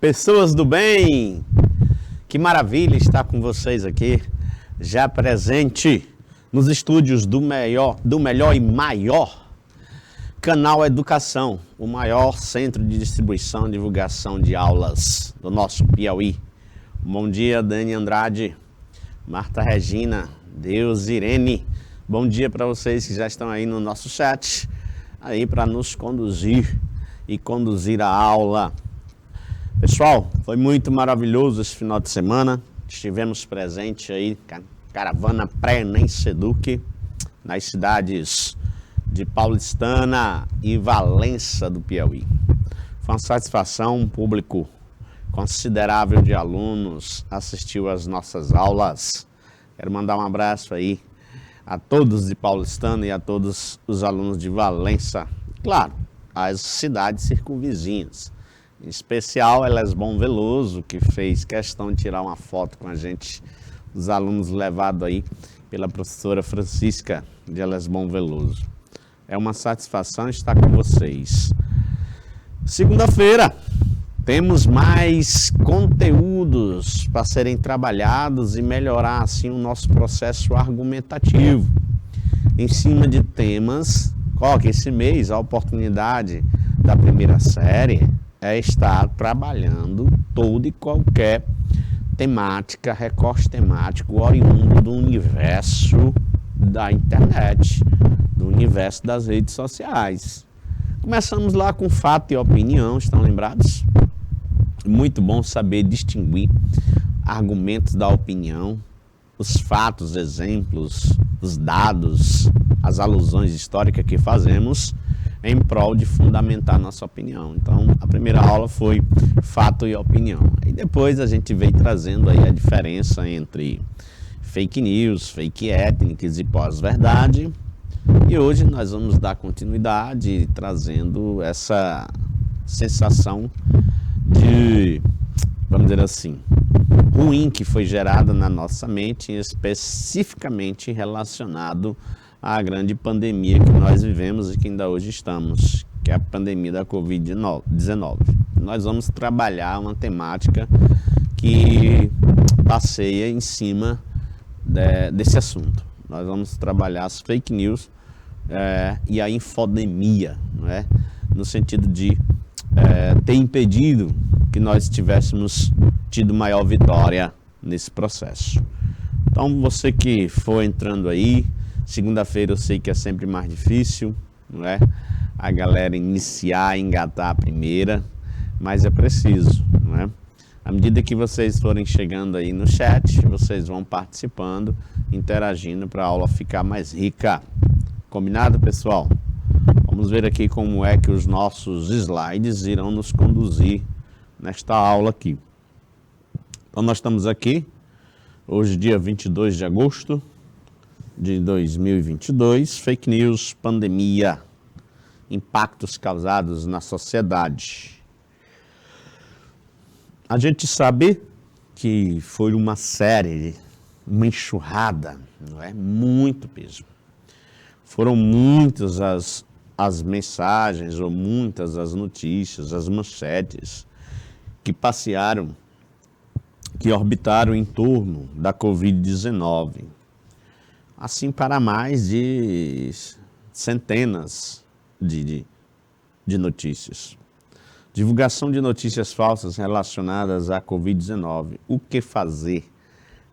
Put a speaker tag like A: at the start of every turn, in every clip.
A: Pessoas do bem, que maravilha estar com vocês aqui, já presente nos estúdios do melhor e maior canal Educação, o maior centro de distribuição e divulgação de aulas do nosso Piauí. Bom dia, Dani Andrade, Marta Regina, Deus Irene, bom dia para vocês que já estão aí no nosso chat, aí para nos conduzir e conduzir a aula. Pessoal, foi muito maravilhoso esse final de semana. Estivemos presentes aí, caravana pré-ENEM SEDUC, nas cidades de Paulistana e Valença do Piauí. Foi uma satisfação, um público considerável de alunos assistiu às nossas aulas. Quero mandar um abraço aí a todos de Paulistana e a todos os alunos de Valença. Claro, as cidades circunvizinhas. Em especial, Elesbom Veloso, que fez questão de tirar uma foto com a gente, os alunos levados aí pela professora Francisca de Elesbom Veloso. É uma satisfação estar com vocês. Segunda-feira, temos mais conteúdos para serem trabalhados e melhorar assim o nosso processo argumentativo. Em cima de temas, que esse mês a oportunidade da primeira série é estar trabalhando toda e qualquer temática, recorte temático oriundo do universo da internet, do universo das redes sociais. Começamos lá com fato e opinião, estão lembrados? Muito bom saber distinguir argumentos da opinião, os fatos, exemplos, os dados, as alusões históricas que fazemos em prol de fundamentar nossa opinião. Então, a primeira aula foi fato e opinião. E depois a gente veio trazendo aí a diferença entre fake news, fake étnicas e pós-verdade. E hoje nós vamos dar continuidade trazendo essa sensação de, vamos dizer assim, ruim que foi gerada na nossa mente, especificamente relacionado à grande pandemia que nós vivemos e que ainda hoje estamos, que é a pandemia da Covid-19. Nós vamos trabalhar uma temática que passeia em cima desse assunto. Nós vamos trabalhar as fake news e a infodemia, não é? No sentido de ter impedido que nós tivéssemos tido maior vitória nesse processo. Então, você que for entrando aí, segunda-feira eu sei que é sempre mais difícil, não é? A galera iniciar, engatar a primeira, mas é preciso, não é? À medida que vocês forem chegando aí no chat, vocês vão participando, interagindo para a aula ficar mais rica. Combinado, pessoal? Vamos ver aqui como é que os nossos slides irão nos conduzir nesta aula aqui. Então, nós estamos aqui, hoje dia 22 de agosto de 2022, fake news, pandemia, impactos causados na sociedade. A gente sabe que foi uma série, uma enxurrada, não é? Muito peso. Foram muitas as mensagens ou muitas as notícias, as manchetes que passearam, que orbitaram em torno da Covid-19. Assim, para mais de centenas de notícias. Divulgação de notícias falsas relacionadas à Covid-19. O que fazer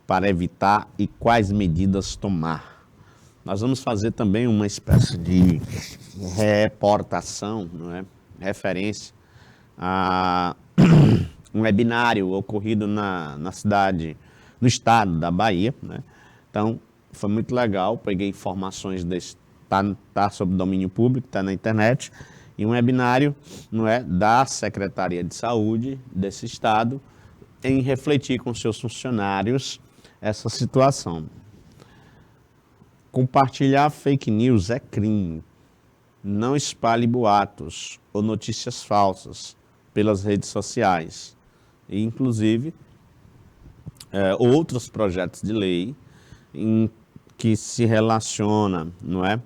A: para evitar e quais medidas tomar? Nós vamos fazer também uma espécie de reportação, não é? Referência a um webinário ocorrido na cidade, no estado da Bahia, né? Então, foi muito legal, peguei informações desse, tá sob domínio público, está na internet, e um webinário, não é, da Secretaria de Saúde desse estado, em refletir com seus funcionários essa situação. Compartilhar fake news é crime. Não espalhe boatos ou notícias falsas pelas redes sociais. E, inclusive, outros projetos de lei que se relaciona, não é,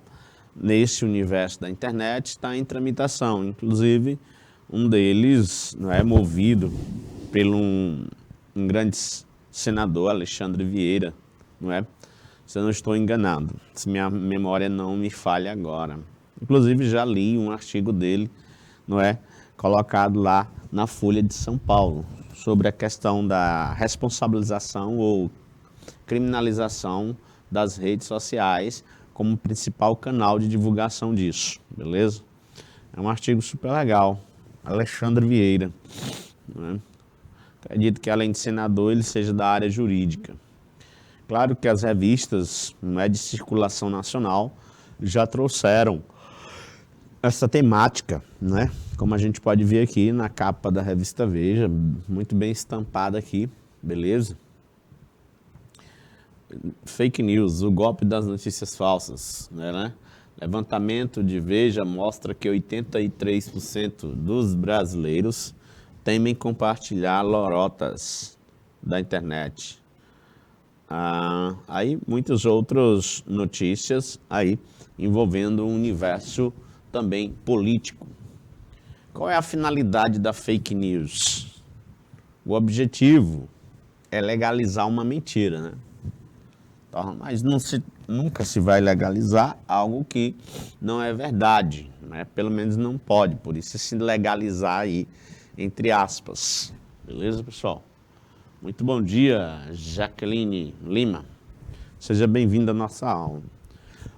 A: nesse universo da internet está em tramitação. Inclusive, Um deles, não é, movido pelo um grande senador, Alexandre Vieira, não é? Se eu não estou enganado, se minha memória não me falha agora. Inclusive já li um artigo dele, não é, colocado lá na Folha de São Paulo, sobre a questão da responsabilização ou criminalização das redes sociais como principal canal de divulgação disso, beleza? É um artigo super legal, Alexandre Vieira, né? Acredito que além de senador ele seja da área jurídica. Claro que as revistas, não é, de circulação nacional já trouxeram essa temática, né? Como a gente pode ver aqui na capa da revista Veja, muito bem estampada aqui, beleza? Fake news, o golpe das notícias falsas, né? Levantamento de Veja mostra que 83% dos brasileiros temem compartilhar lorotas da internet. Aí muitas outras notícias aí envolvendo um universo também político. Qual é a finalidade da fake news? O objetivo é legalizar uma mentira, né? Então, mas nunca se vai legalizar algo que não é verdade, né? Pelo menos não pode, por isso se legalizar aí, entre aspas. Beleza, pessoal? Muito bom dia, Jaqueline Lima. Seja bem-vinda à nossa aula.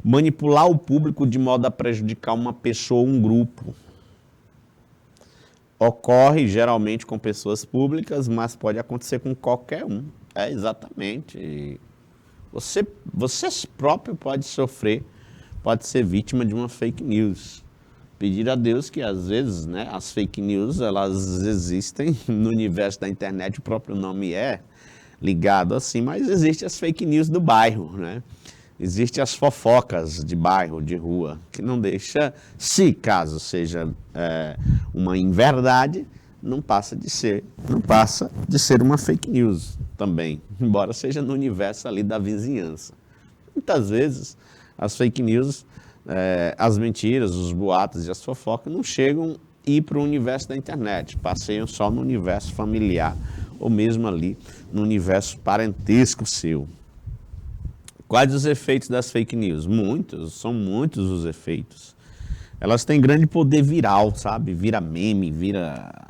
A: Manipular o público de modo a prejudicar uma pessoa ou um grupo. Ocorre geralmente com pessoas públicas, mas pode acontecer com qualquer um. É, exatamente. Você próprio pode sofrer, pode ser vítima de uma fake news. Pedir a Deus que às vezes, né, as fake news, elas existem no universo da internet, o próprio nome é ligado assim, mas existem as fake news do bairro, né? Existem as fofocas de bairro, de rua, que não deixa, se caso seja uma inverdade, não passa de ser uma fake news também, embora seja no universo ali da vizinhança. Muitas vezes as fake news, as mentiras, os boatos e as fofocas não chegam a ir para o universo da internet, passeiam só no universo familiar ou mesmo ali no universo parentesco seu. Quais os efeitos das fake news? Muitos, são muitos os efeitos. Elas têm grande poder viral, sabe? Vira meme, vira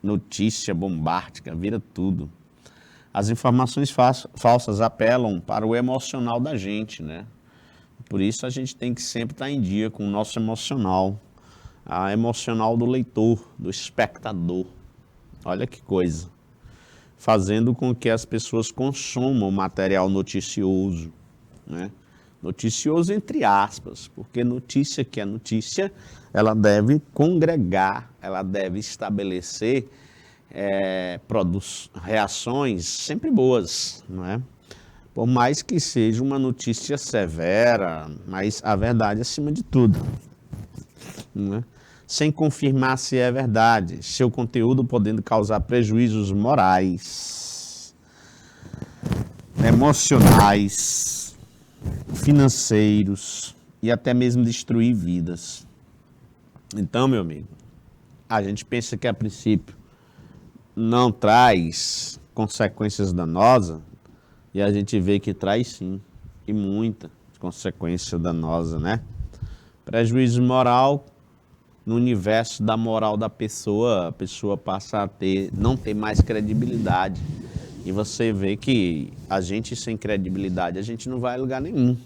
A: notícia bombástica, vira tudo. As informações falsas apelam para o emocional da gente, né? Por isso a gente tem que sempre estar em dia com o nosso emocional, a emocional do leitor, do espectador. Olha que coisa. Fazendo com que as pessoas consumam material noticioso, né? Noticioso entre aspas, porque notícia que é notícia, ela deve congregar, ela deve estabelecer reações sempre boas, não é? Por mais que seja uma notícia severa, mas a verdade acima de tudo, não é? Sem confirmar se é verdade, seu conteúdo podendo causar prejuízos morais, emocionais, financeiros e até mesmo destruir vidas. Então, meu amigo, a gente pensa que a princípio não traz consequências danosas e a gente vê que traz sim, e muita consequência danosa, né? Prejuízo moral. No universo da moral da pessoa, a pessoa passa a não ter mais credibilidade. E você vê que a gente sem credibilidade, a gente não vai a lugar nenhum.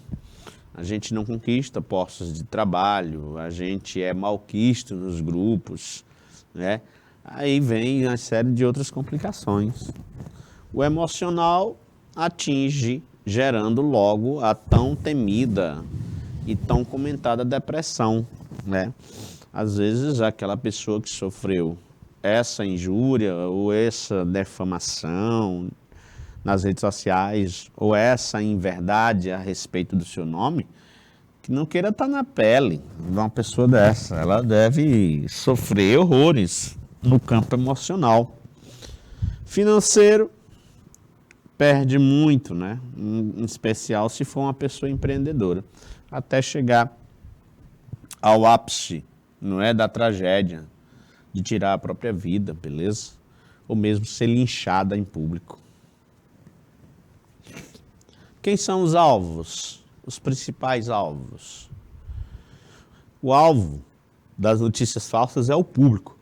A: A gente não conquista postos de trabalho, a gente é malquisto nos grupos, né? Aí vem uma série de outras complicações. O emocional atinge, gerando logo a tão temida e tão comentada depressão, né? Às vezes, aquela pessoa que sofreu essa injúria ou essa defamação nas redes sociais ou essa inverdade a respeito do seu nome, que não queira estar na pele de uma pessoa dessa. Ela deve sofrer horrores no campo emocional. Financeiro, perde muito, né? Em especial se for uma pessoa empreendedora, até chegar ao ápice, não é, da tragédia, de tirar a própria vida, beleza? Ou mesmo ser linchada em público. Quem são os alvos? Os principais alvos. O alvo das notícias falsas é o público,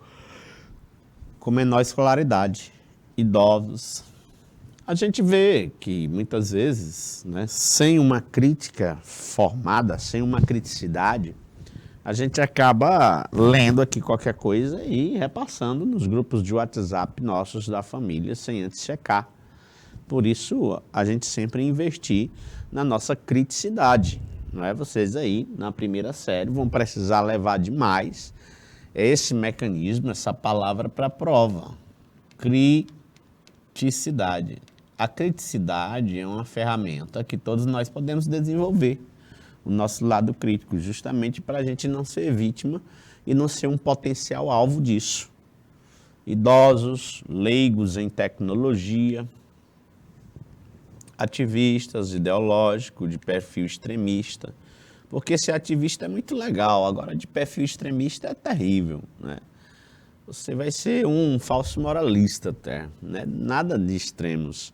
A: com menor escolaridade, idosos. A gente vê que muitas vezes, né, sem uma crítica formada, sem uma criticidade, a gente acaba lendo aqui qualquer coisa e repassando nos grupos de WhatsApp nossos da família sem antes checar. Por isso, a gente sempre investir na nossa criticidade. Não é? Vocês aí, na primeira série, vão precisar levar demais esse mecanismo, essa palavra para a prova. Criticidade. A criticidade é uma ferramenta que todos nós podemos desenvolver. O nosso lado crítico, justamente para a gente não ser vítima e não ser um potencial alvo disso. Idosos, leigos em tecnologia, ativistas, ideológicos, de perfil extremista. Porque ser ativista é muito legal, agora de perfil extremista é terrível, né? Você vai ser um falso moralista até, né? Nada de extremos.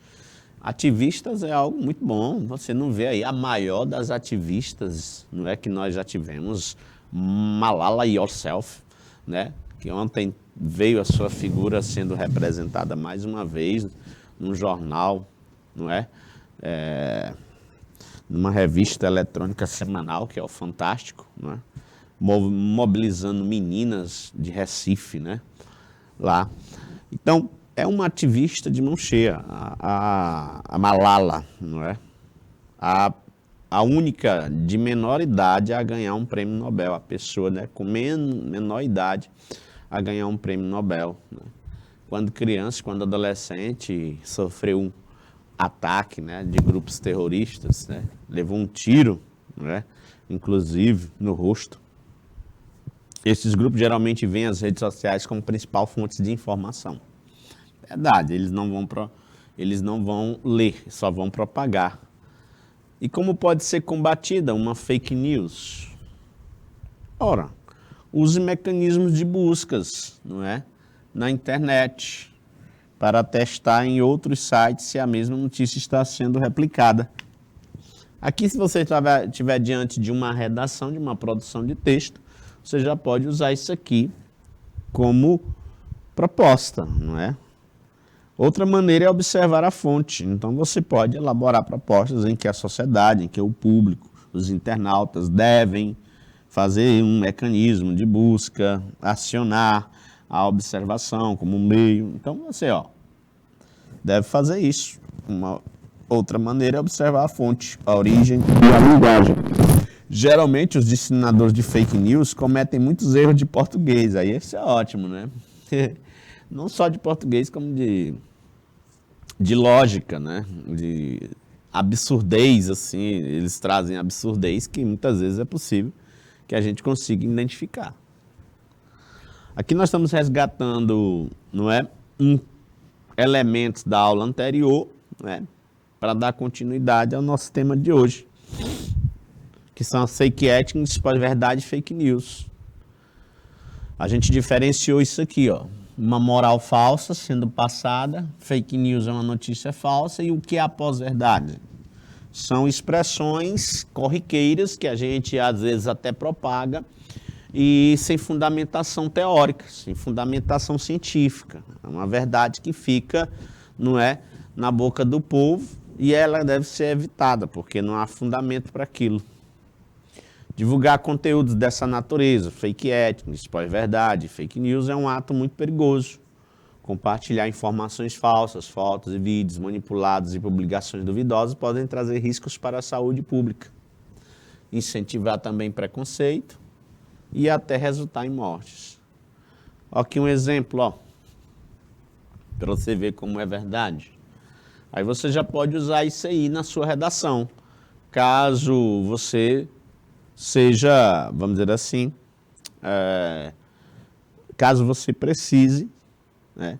A: Ativistas é algo muito bom, você não vê aí a maior das ativistas, não é que nós já tivemos, Malala Yourself, né? Que ontem veio a sua figura sendo representada mais uma vez num jornal, não é? Numa revista eletrônica semanal, que é o Fantástico, não é? Mobilizando meninas de Recife, né? Lá. Então, é uma ativista de mão cheia, a Malala, não é? A única de menor idade a ganhar um prêmio Nobel, a pessoa, né, com menor idade a ganhar um prêmio Nobel, né? Quando criança, quando adolescente, sofreu um ataque, né, de grupos terroristas, né? Levou um tiro, né, inclusive no rosto. Esses grupos geralmente veem as redes sociais como principal fonte de informação. Verdade, eles não vão ler, só vão propagar. E como pode ser combatida uma fake news? Ora, use mecanismos de buscas, não é? Na internet, para testar em outros sites se a mesma notícia está sendo replicada. Aqui, se você estiver diante de uma redação, de uma produção de texto, você já pode usar isso aqui como proposta, não é? Outra maneira é observar a fonte. Então, você pode elaborar propostas em que a sociedade, em que o público, os internautas devem fazer um mecanismo de busca, acionar a observação como meio. Então, você deve fazer isso. Uma outra maneira é observar a fonte, a origem e a linguagem. Geralmente, os disseminadores de fake news cometem muitos erros de português. Aí, isso é ótimo, né? Não só de português, como de lógica, né? De absurdez, assim. Eles trazem absurdez que muitas vezes é possível que a gente consiga identificar. Aqui nós estamos resgatando, não é, elementos da aula anterior, né, para dar continuidade ao nosso tema de hoje, que são as fake ethics, pós-verdade e fake news. A gente diferenciou isso aqui, uma moral falsa sendo passada, fake news é uma notícia falsa, e o que é a pós-verdade? São expressões corriqueiras que a gente às vezes até propaga e sem fundamentação teórica, sem fundamentação científica. É uma verdade que fica, não é, na boca do povo e ela deve ser evitada, porque não há fundamento para aquilo. Divulgar conteúdos dessa natureza, fake ethics, pós-verdade, fake news, é um ato muito perigoso. Compartilhar informações falsas, fotos e vídeos manipulados e publicações duvidosas podem trazer riscos para a saúde pública. Incentivar também preconceito e até resultar em mortes. Aqui um exemplo, para você ver como é verdade. Aí você já pode usar isso aí na sua redação, caso você seja, vamos dizer assim, caso você precise, né?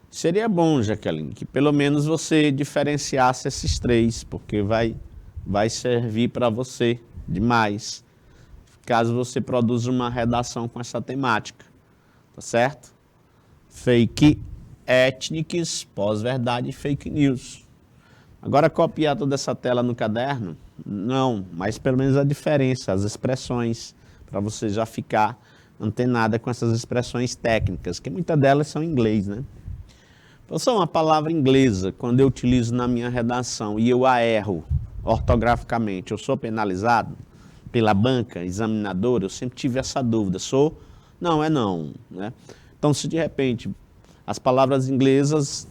A: Seria bom, Jaqueline, que pelo menos você diferenciasse esses três, porque vai servir para você demais, caso você produza uma redação com essa temática, tá certo? Fake ethnics, pós-verdade e fake news. Agora, copiar toda essa tela no caderno? Não, mas pelo menos a diferença, as expressões, para você já ficar antenada com essas expressões técnicas, que muitas delas são em inglês, né? Então, só uma palavra inglesa, quando eu utilizo na minha redação e eu a erro ortograficamente, eu sou penalizado pela banca examinadora? Eu sempre tive essa dúvida, sou? Não, é não, né? Então, se de repente as palavras inglesas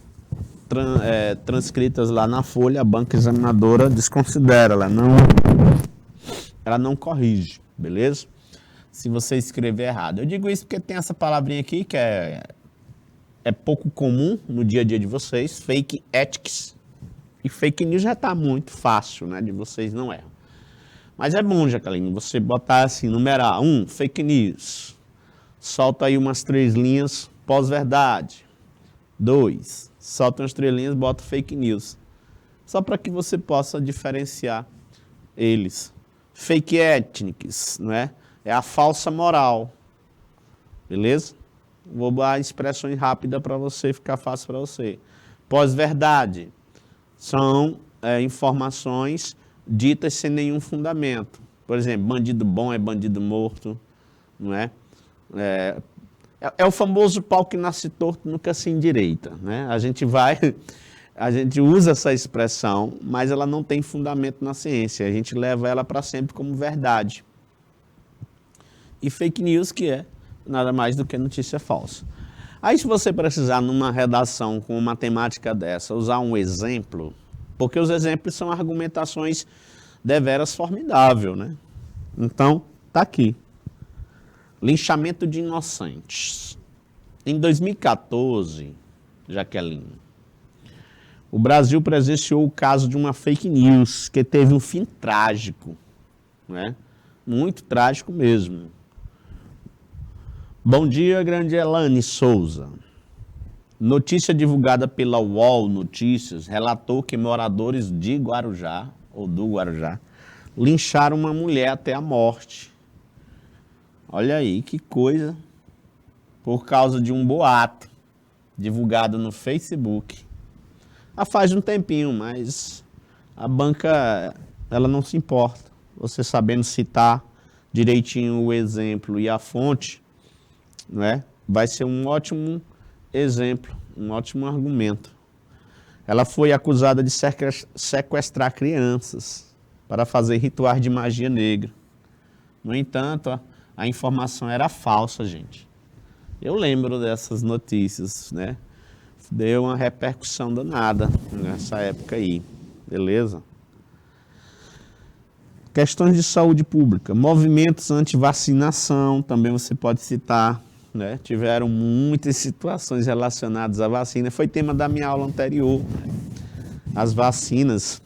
A: transcritas lá na folha, a banca examinadora desconsidera, ela não corrige, beleza? Se você escrever errado. Eu digo isso porque tem essa palavrinha aqui que é pouco comum no dia a dia de vocês, fake ethics, e fake news já está muito fácil, né, de vocês não erram. Mas é bom, Jaqueline, você botar assim, numerar, fake news, solta aí umas 3 linhas, pós-verdade. 2, solta umas 3 linhas, bota fake news. Só para que você possa diferenciar eles. Fake ethnics, não é? É a falsa moral. Beleza? Vou dar expressões rápidas para você, ficar fácil para você. Pós-verdade. São informações ditas sem nenhum fundamento. Por exemplo, bandido bom é bandido morto, não é? É o famoso pau que nasce torto, nunca se endireita, né? A gente usa essa expressão, mas ela não tem fundamento na ciência. A gente leva ela para sempre como verdade. E fake news, que é nada mais do que notícia falsa. Aí, se você precisar, numa redação com uma temática dessa, usar um exemplo, porque os exemplos são argumentações deveras formidáveis, né? Então, tá aqui. Linchamento de inocentes. Em 2014, Jaqueline, o Brasil presenciou o caso de uma fake news que teve um fim trágico, né? Muito trágico mesmo. Bom dia, grande Elane Souza. Notícia divulgada pela UOL Notícias relatou que moradores de Guarujá, ou do Guarujá, lincharam uma mulher até a morte. Olha aí, que coisa. Por causa de um boato divulgado no Facebook. Faz um tempinho, mas a banca, ela não se importa. Você sabendo citar direitinho o exemplo e a fonte, não é? Vai ser um ótimo exemplo, um ótimo argumento. Ela foi acusada de sequestrar crianças para fazer rituais de magia negra. No entanto, a informação era falsa, gente. Eu lembro dessas notícias, né? Deu uma repercussão danada nessa época aí, beleza? Questões de saúde pública, movimentos anti-vacinação, também você pode citar, né? Tiveram muitas situações relacionadas à vacina, foi tema da minha aula anterior. As vacinas,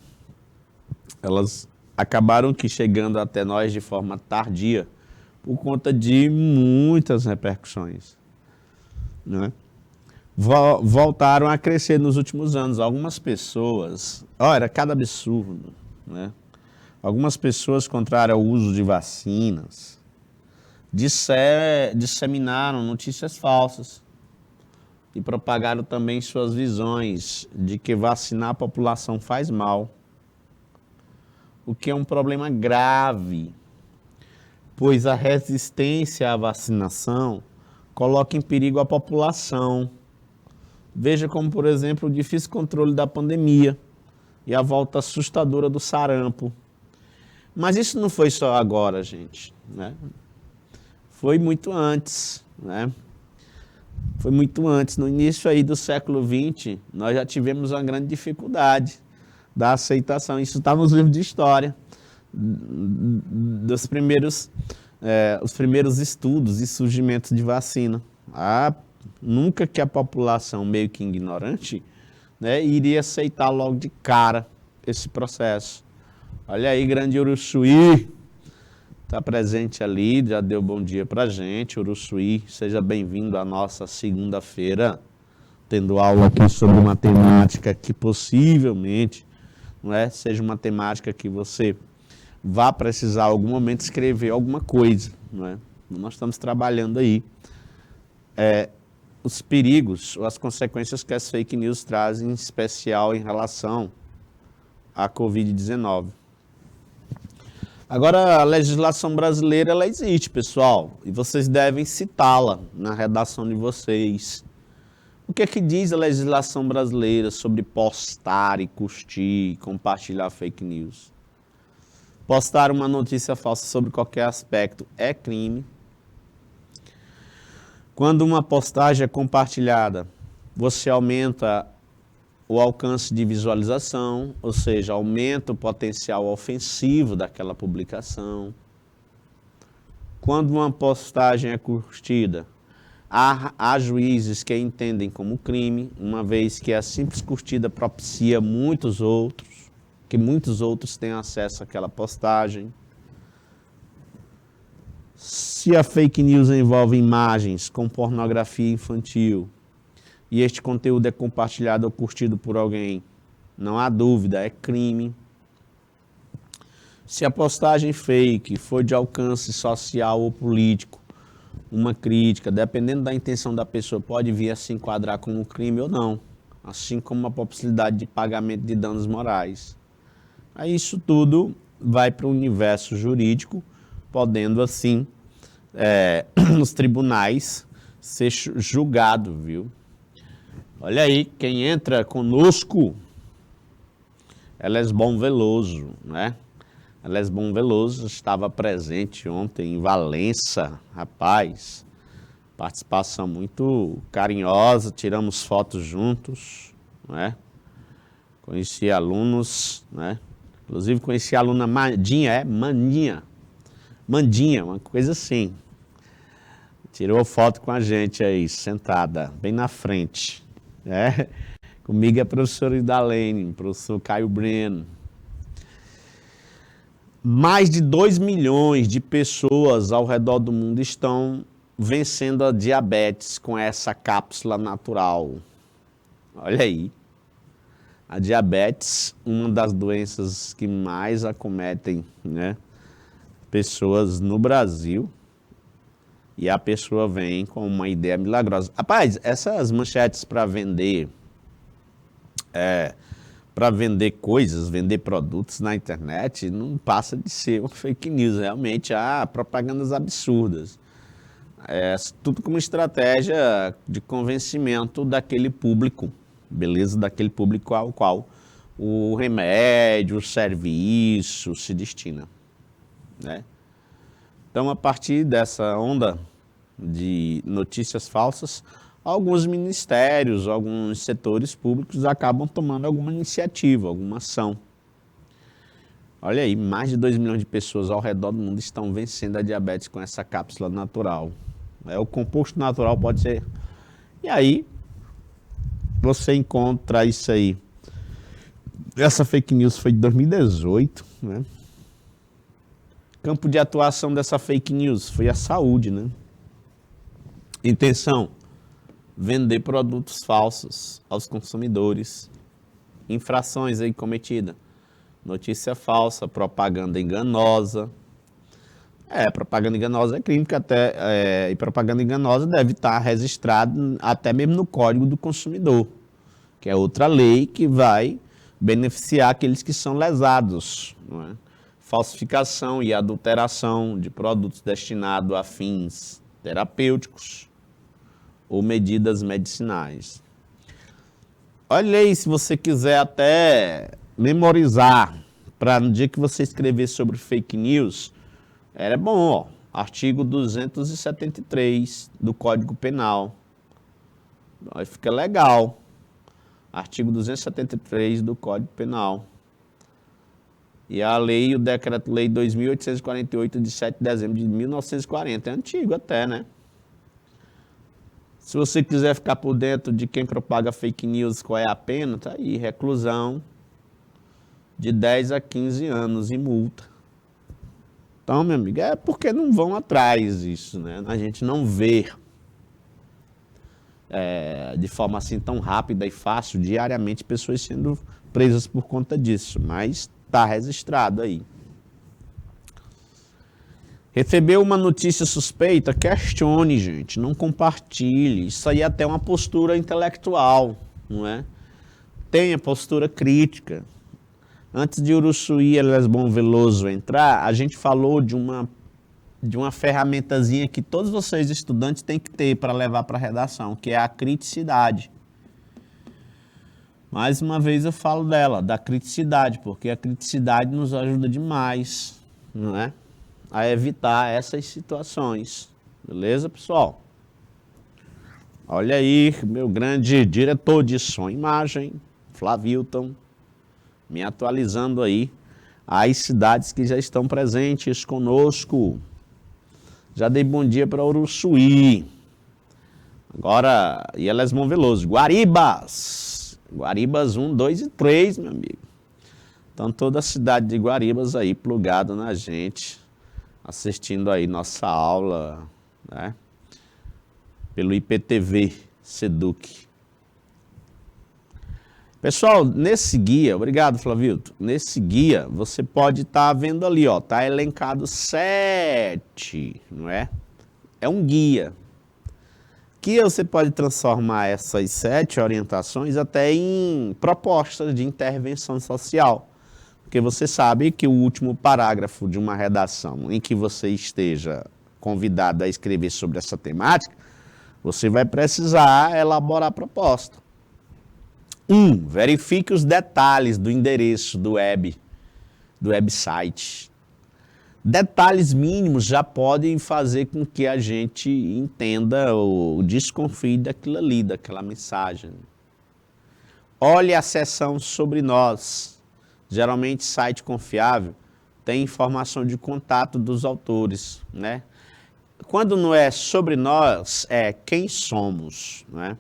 A: elas acabaram que chegando até nós de forma tardia, por conta de muitas repercussões, né? Voltaram a crescer nos últimos anos. Algumas pessoas, era cada absurdo, né? Algumas pessoas contrárias ao uso de vacinas disseminaram notícias falsas e propagaram também suas visões de que vacinar a população faz mal, o que é um problema grave, pois a resistência à vacinação coloca em perigo a população. Veja como, por exemplo, o difícil controle da pandemia e a volta assustadora do sarampo. Mas isso não foi só agora, gente, né? Foi muito antes, né? Foi muito antes. No início aí do século XX, nós já tivemos uma grande dificuldade da aceitação. Isso está nos livros de história, os primeiros estudos e surgimento de vacina. Nunca que a população, meio que ignorante, né, iria aceitar logo de cara esse processo. Olha aí, grande Uruçuí, está presente ali, já deu bom dia para a gente. Uruçuí, seja bem-vindo à nossa segunda-feira, tendo aula aqui sobre uma temática que possivelmente, não é, seja uma temática que você vá precisar em algum momento escrever alguma coisa, não é? Nós estamos trabalhando aí os perigos ou as consequências que as fake news trazem, em especial em relação à Covid-19. Agora, a legislação brasileira, ela existe, pessoal, e vocês devem citá-la na redação de vocês. O que é que diz a legislação brasileira sobre postar e curtir e compartilhar fake news? Postar uma notícia falsa sobre qualquer aspecto é crime. Quando uma postagem é compartilhada, você aumenta o alcance de visualização, ou seja, aumenta o potencial ofensivo daquela publicação. Quando uma postagem é curtida, há juízes que entendem como crime, uma vez que a simples curtida propicia que muitos outros têm acesso àquela postagem. Se a fake news envolve imagens com pornografia infantil e este conteúdo é compartilhado ou curtido por alguém, não há dúvida, é crime. Se a postagem fake for de alcance social ou político, uma crítica, dependendo da intenção da pessoa, pode vir a se enquadrar como crime ou não, assim como a possibilidade de pagamento de danos morais. Aí isso tudo vai para o universo jurídico, podendo assim, nos tribunais, ser julgado, viu? Olha aí, quem entra conosco é Lesbom Veloso, né? A Lesbom Veloso estava presente ontem em Valença, rapaz, participação muito carinhosa, tiramos fotos juntos, né? Conheci alunos, né? Inclusive conheci a aluna Mandinha, uma coisa assim. Tirou foto com a gente aí, sentada, bem na frente. Comigo é a professora Idalene, professor Caio Breno. Mais de 2 milhões de pessoas ao redor do mundo estão vencendo a diabetes com essa cápsula natural. Olha aí. A diabetes, uma das doenças que mais acometem, né, pessoas no Brasil. E a pessoa vem com uma ideia milagrosa. Rapaz, essas manchetes para vender coisas, vender produtos na internet, não passa de ser uma fake news. Realmente há propagandas absurdas. Tudo como estratégia de convencimento daquele público, beleza? Daquele público ao qual o remédio, o serviço se destina, né? Então, a partir dessa onda de notícias falsas, alguns ministérios, alguns setores públicos acabam tomando alguma iniciativa, alguma ação. Olha aí, mais de 2 milhões de pessoas ao redor do mundo estão vencendo a diabetes com essa cápsula natural. O composto natural pode ser. E aí, você encontra isso aí. Essa fake news foi de 2018, né? Campo de atuação dessa fake news foi a saúde, né? Intenção: vender produtos falsos aos consumidores. Infrações aí cometidas: notícia falsa, propaganda enganosa. Propaganda enganosa é crime, que e propaganda enganosa deve estar registrado até mesmo no Código do Consumidor, que é outra lei que vai beneficiar aqueles que são lesados, não é? Falsificação e adulteração de produtos destinados a fins terapêuticos ou medidas medicinais. Olha aí, se você quiser até memorizar, para no dia que você escrever sobre fake news, era bom, ó, artigo 273 do Código Penal. Aí fica legal. Artigo 273 do Código Penal. E a lei, o Decreto-Lei 2.848, de 7 de dezembro de 1940. É antigo até, né? Se você quiser ficar por dentro de quem propaga fake news, qual é a pena, tá aí, reclusão de 10 a 15 anos e multa. Então, meu amigo, é porque não vão atrás disso, né? A gente não vê de forma assim tão rápida e fácil, diariamente, pessoas sendo presas por conta disso, mas está registrado aí. Recebeu uma notícia suspeita? Questione, gente. Não compartilhe. Isso aí é até uma postura intelectual, não é? Tenha postura crítica. Antes de Uruçuí e Lesbom Veloso entrar, a gente falou de uma ferramentazinha que todos vocês estudantes têm que ter para levar para a redação, que é a criticidade. Mais uma vez eu falo dela, da criticidade, porque a criticidade nos ajuda demais, não é? A evitar essas situações. Beleza, pessoal? Olha aí, meu grande diretor de som e imagem, Flavilton, me atualizando aí as cidades que já estão presentes conosco. Já dei bom dia para Uruçuí. Agora, Lesbom Veloso. Guaribas. Guaribas 1, 2 e 3, meu amigo. Então, toda a cidade de Guaribas aí plugada na gente, assistindo aí nossa aula, né? Pelo IPTV Seduc. Pessoal, nesse guia, obrigado, Flavilton. Nesse guia, você pode estar vendo ali, ó, tá elencado 7, não é? É um guia. Que você pode transformar essas 7 orientações até em propostas de intervenção social. Porque você sabe que o último parágrafo de uma redação em que você esteja convidado a escrever sobre essa temática, você vai precisar elaborar a proposta. 1. Verifique os detalhes do endereço do website. Detalhes mínimos já podem fazer com que a gente entenda ou desconfie daquilo ali, daquela mensagem. Olhe a seção sobre nós. Geralmente, site confiável tem informação de contato dos autores, né? Quando não é sobre nós, é quem somos, né?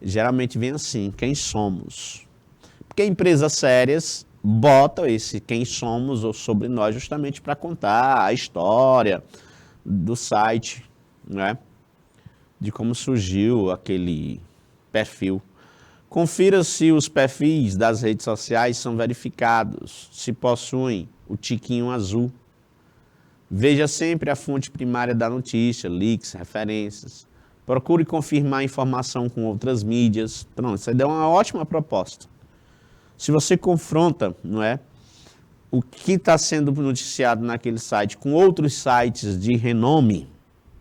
A: Geralmente vem assim, quem somos. Porque empresas sérias botam esse quem somos ou sobre nós justamente para contar a história do site, né? De como surgiu aquele perfil. Confira se os perfis das redes sociais são verificados, se possuem o tiquinho azul. Veja sempre a fonte primária da notícia, links, referências. Procure confirmar a informação com outras mídias. Pronto, isso aí dá uma ótima proposta. Se você confronta, não é, o que está sendo noticiado naquele site com outros sites de renome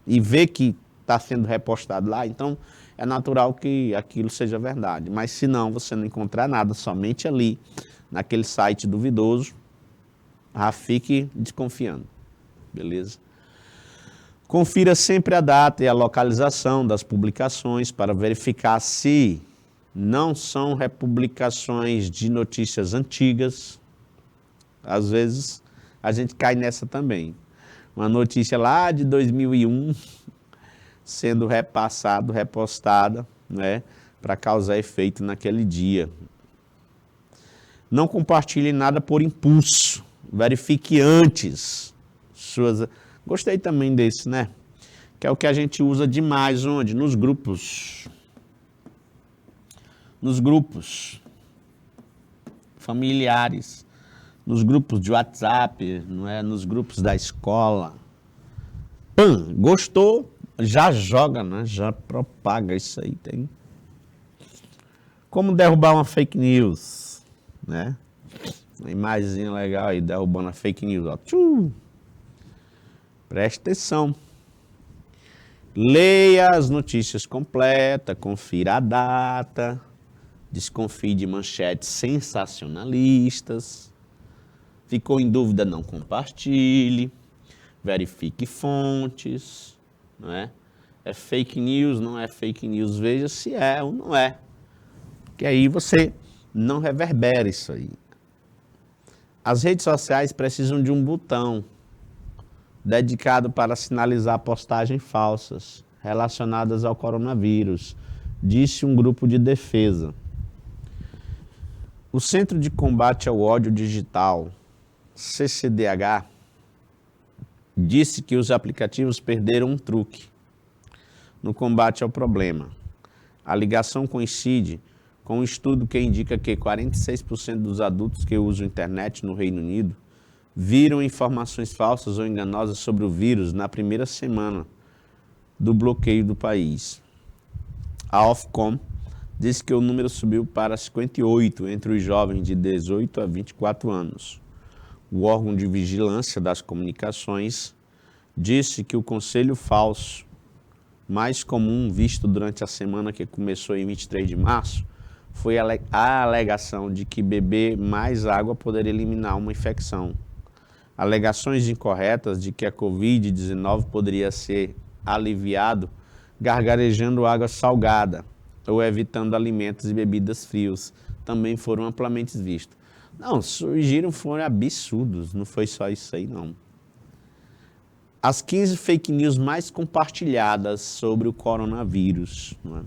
A: e vê que está sendo repostado lá, então é natural que aquilo seja verdade. Mas se não, você não encontrar nada somente ali, naquele site duvidoso, já fique desconfiando, beleza? Confira sempre a data e a localização das publicações para verificar se não são republicações de notícias antigas. Às vezes a gente cai nessa também. Uma notícia lá de 2001 sendo repostada, né, para causar efeito naquele dia. Não compartilhe nada por impulso. Verifique antes suas... Gostei também desse, né? Que é o que a gente usa demais, onde? Nos grupos. Nos grupos familiares, nos grupos de WhatsApp, não é? Nos grupos da escola. Pã, gostou, já joga, né? Já propaga isso aí. Tem. Como derrubar uma fake news, né? Uma imagenzinha legal aí, derrubando a fake news, ó. Tchum. Preste atenção. Leia as notícias completas, confira a data, desconfie de manchetes sensacionalistas. Ficou em dúvida, não compartilhe. Verifique fontes, não é? É fake news, não é fake news, veja se é ou não é. Que aí você não reverbera isso aí. As redes sociais precisam de um botão dedicado para sinalizar postagens falsas relacionadas ao coronavírus, disse um grupo de defesa. O Centro de Combate ao Ódio Digital, CCDH, disse que os aplicativos perderam um truque no combate ao problema. A ligação coincide com um estudo que indica que 46% dos adultos que usam internet no Reino Unido viram informações falsas ou enganosas sobre o vírus na primeira semana do bloqueio do país. A Ofcom disse que o número subiu para 58 entre os jovens de 18 a 24 anos. O órgão de vigilância das comunicações disse que o conselho falso mais comum visto durante a semana que começou em 23 de março foi a alegação de que beber mais água poderia eliminar uma infecção. Alegações incorretas de que a Covid-19 poderia ser aliviado gargarejando água salgada ou evitando alimentos e bebidas frios também foram amplamente vistos. Não, surgiram, foram absurdos, não foi só isso aí não. As 15 fake news mais compartilhadas sobre o coronavírus, não é?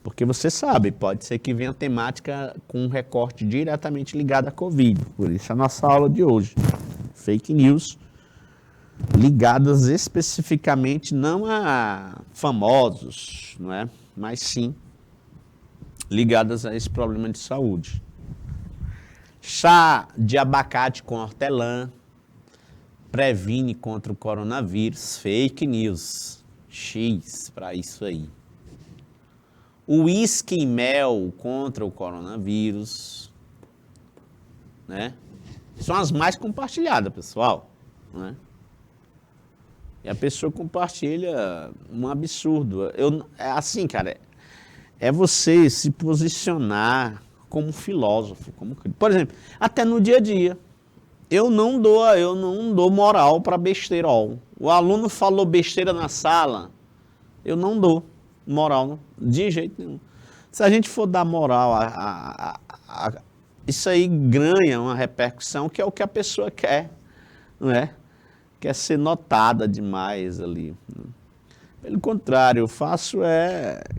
A: Porque você sabe, pode ser que venha temática com um recorte diretamente ligado à Covid, por isso a nossa aula de hoje. Fake news ligadas especificamente não a famosos, não é? Mas sim ligadas a esse problema de saúde. Chá de abacate com hortelã previne contra o coronavírus. Fake news. X para isso aí. Uísque e mel contra o coronavírus, né? São as mais compartilhadas, pessoal, né? E a pessoa compartilha um absurdo. É assim, cara, é você se posicionar como filósofo, por exemplo, até no dia a dia. Eu não dou moral para besteirol. O aluno falou besteira na sala, eu não dou moral de jeito nenhum. Se a gente for dar moral, isso aí ganha uma repercussão que é o que a pessoa quer, não é? Quer ser notada demais ali. Pelo contrário, eu faço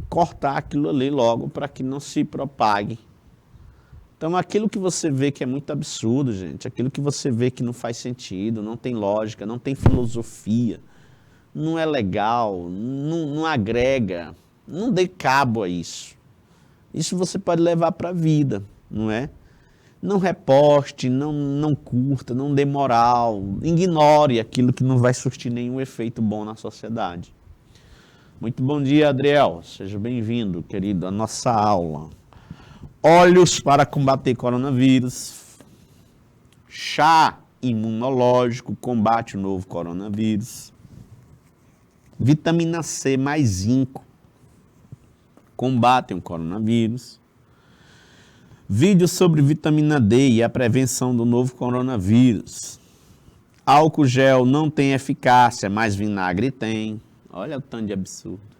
A: cortar aquilo ali logo para que não se propague. Então, aquilo que você vê que é muito absurdo, gente, aquilo que você vê que não faz sentido, não tem lógica, não tem filosofia, não é legal, não agrega, não dê cabo a isso. Isso você pode levar para a vida, não é? Não reposte, não curta, não dê moral, ignore aquilo que não vai surtir nenhum efeito bom na sociedade. Muito bom dia, Adriel. Seja bem-vindo, querido, à nossa aula. Óleos para combater coronavírus. Chá imunológico combate o novo coronavírus. Vitamina C mais zinco combatem o coronavírus. Vídeo sobre vitamina D e a prevenção do novo coronavírus. Álcool gel não tem eficácia, mas vinagre tem. Olha o tanto de absurdo.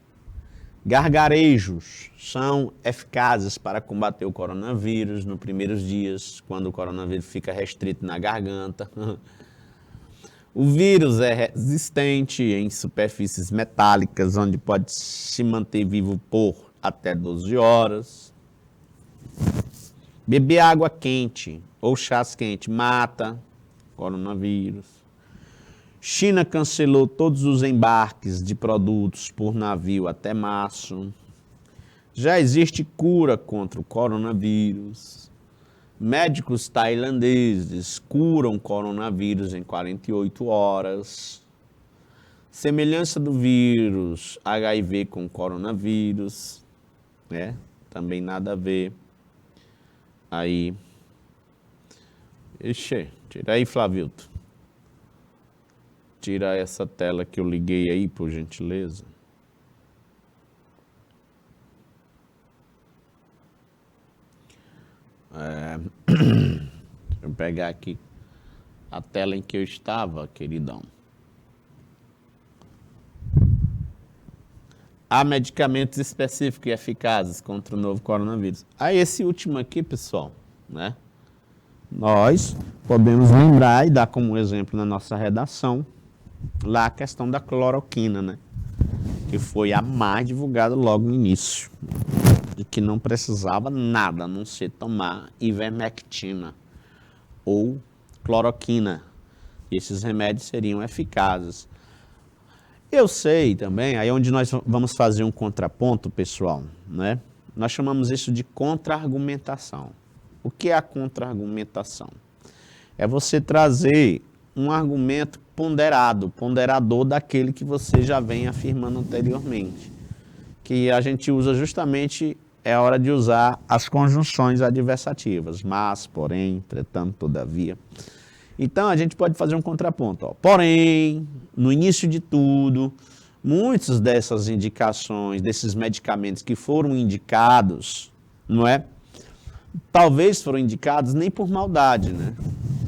A: Gargarejos são eficazes para combater o coronavírus nos primeiros dias, quando o coronavírus fica restrito na garganta. O vírus é resistente em superfícies metálicas, onde pode se manter vivo por até 12 horas. Beber água quente ou chás quentes mata coronavírus. China cancelou todos os embarques de produtos por navio até março. Já existe cura contra o coronavírus. Médicos tailandeses curam coronavírus em 48 horas. Semelhança do vírus HIV com coronavírus, né? Também nada a ver. Aí, tira aí, Flavilto. Tira essa tela que eu liguei aí, por gentileza. Deixa eu pegar aqui a tela em que eu estava, queridão. Há medicamentos específicos e eficazes contra o novo coronavírus. Aí esse último aqui, pessoal, né? Nós podemos lembrar e dar como exemplo na nossa redação lá a questão da cloroquina, né? Que foi a mais divulgada logo no início. De que não precisava nada, a não ser tomar ivermectina ou cloroquina. Esses remédios seriam eficazes. Eu sei também, aí onde nós vamos fazer um contraponto, pessoal, né? Nós chamamos isso de contra-argumentação. O que é a contra-argumentação? é você trazer um argumento ponderador daquele que você já vem afirmando anteriormente. Que a gente usa justamente, é a hora de usar as conjunções adversativas, mas, porém, entretanto, todavia. Então, a gente pode fazer um contraponto. Ó. Porém, no início de tudo, muitas dessas indicações, desses medicamentos que foram indicados, não é? Talvez foram indicados nem por maldade, né?